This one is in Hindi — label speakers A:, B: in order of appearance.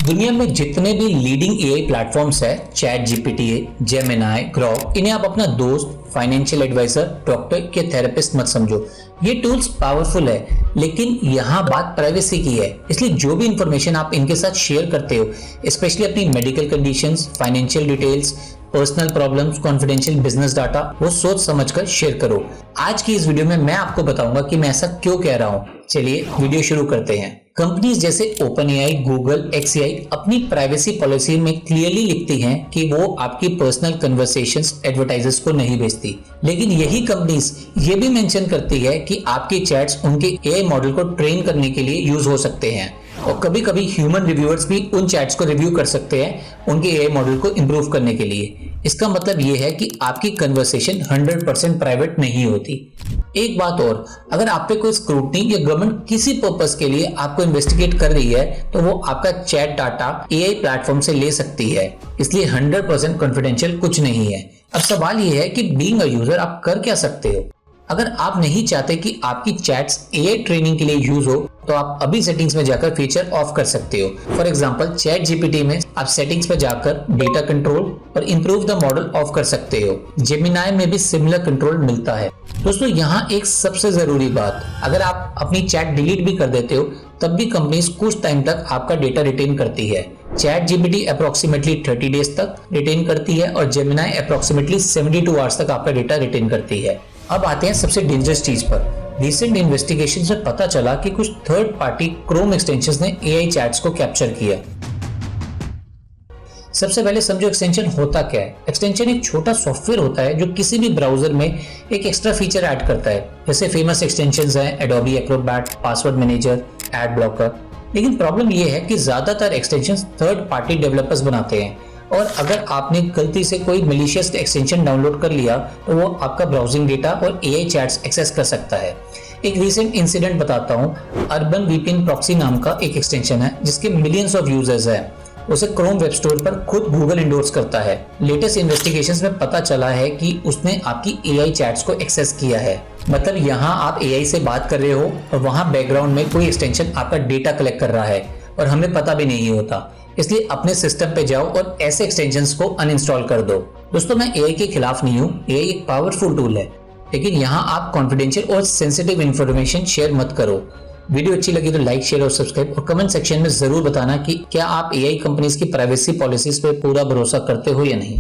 A: दुनिया में जितने भी लीडिंग एआई प्लेटफॉर्म्स है, चैट जीपीटी, जेमिनाई, ग्रॉक, इन्हें आप अपना दोस्त, फाइनेंशियल एडवाइजर, डॉक्टर या थेरेपिस्ट मत समझो। ये टूल्स पावरफुल है, लेकिन यहाँ बात प्राइवेसी की है। इसलिए जो भी इंफॉर्मेशन आप इनके साथ शेयर करते हो, स्पेशली अपनी medical conditions, financial details, personal problems, confidential business data, वो सोच समझकर शेयर करो। आज की इस वीडियो में मैं आपको बताऊंगा कि मैं ऐसा क्यों कह रहा हूँ। चलिए वीडियो शुरू करते हैं। कंपनीज जैसे ओपनएआई, गूगल, एक्सएआई अपनी प्राइवेसी पॉलिसी में क्लियरली लिखती हैं कि वो आपकी पर्सनल कन्वर्सेशंस एडवर्टाइजर्स को नहीं भेजती, लेकिन यही कंपनीज ये भी मेंशन करती है कि आपके चैट्स उनके एआई मॉडल को ट्रेन करने के लिए यूज हो सकते हैं, और कभी कभी ह्यूमन रिव्यूअर्स भी उन चैट्स को रिव्यू कर सकते हैं उनके एआई मॉडल को इंप्रूव करने के लिए। इसका मतलब ये है कि आपकी कन्वर्सेशन 100% प्राइवेट नहीं होती। एक बात और, अगर आप पे कोई स्क्रूटनी या गवर्नमेंट किसी पर्पस के लिए आपको इन्वेस्टिगेट कर रही है, तो वो आपका चैट डाटा एआई प्लेटफॉर्म से ले सकती है। इसलिए 100% कॉन्फिडेंशियल कुछ नहीं है। अब सवाल ये है कि बीइंग अ यूजर आप कर क्या सकते हो। अगर आप नहीं चाहते कि आपकी चैट्स एआई ट्रेनिंग के लिए यूज हो, तो आप अभी सेटिंग्स में जाकर फीचर ऑफ कर सकते हो। फॉर एग्जांपल, चैट जीपीटी में आप सेटिंग्स पर जाकर डेटा कंट्रोल और इंप्रूव द मॉडल ऑफ कर सकते हो। जेमिनाई में भी सिमिलर कंट्रोल मिलता है। दोस्तों, यहाँ एक सबसे जरूरी बात, अगर आप अपनी चैट डिलीट भी कर देते हो, तब भी कंपनीज कुछ टाइम तक आपका डेटा रिटेन करती है। चैट जीपीटी अप्रोक्सीमेटली 30 डेज तक रिटेन करती है और जेमिनाई अप्रोक्सीमेटली 72 आवर्स तक आपका डेटा रिटेन करती है। अब आते हैं सबसे डेंजरस चीज पर। रिसेंट इन्वेस्टिगेशन से पता चला कि कुछ थर्ड पार्टी क्रोम एक्सटेंशंस ने एआई चैट्स को कैप्चर किया। सबसे पहले समझो एक्सटेंशन होता क्या है। एक्सटेंशन एक छोटा सॉफ्टवेयर होता है जो किसी भी ब्राउजर में एक एक्स्ट्रा फीचर ऐड करता है। जैसे फेमस एक्सटेंशंस हैं Adobe Acrobat, password manager, ad blocker. लेकिन प्रॉब्लम यह है कि ज्यादातर एक्सटेंशंस थर्ड पार्टी डेवलपर्स बनाते हैं, और अगर आपने गलती से कोई मैलिशियस एक्सटेंशन डाउनलोड कर लिया, तो वो आपका ब्राउजिंग डेटा और एआई चैट्स एक्सेस कर सकता है। एक रीसेंट इंसिडेंट बताता हूँ। अर्बन वीपीएन प्रॉक्सी नाम का एक एक्सटेंशन है जिसके मिलियंस ऑफ यूजर्स हैं। उसे क्रोम वेब स्टोर पर खुद गूगल इंडोर्स करता है। लेटेस्ट इन्वेस्टिगेशंस में पता चला है कि उसने आपकी एआई चैट्स को एक्सेस किया है। मतलब यहाँ आप एआई से बात कर रहे हो और वहाँ बैकग्राउंड में कोई एक्सटेंशन आपका डेटा कलेक्ट कर रहा है और हमें पता भी नहीं होता। इसलिए अपने सिस्टम पे जाओ और ऐसे एक्सटेंशंस को अनइंस्टॉल कर दो। दोस्तों, मैं एआई के खिलाफ नहीं हूँ। एआई एक पावरफुल टूल है, लेकिन यहाँ आप कॉन्फिडेंशियल और सेंसिटिव इंफॉर्मेशन शेयर मत करो। वीडियो अच्छी लगी तो लाइक, शेयर और सब्सक्राइब, और कमेंट सेक्शन में जरूर बताना कि क्या आप एआई कंपनीज की प्राइवेसी पॉलिसीज पे पूरा भरोसा करते हो या नहीं।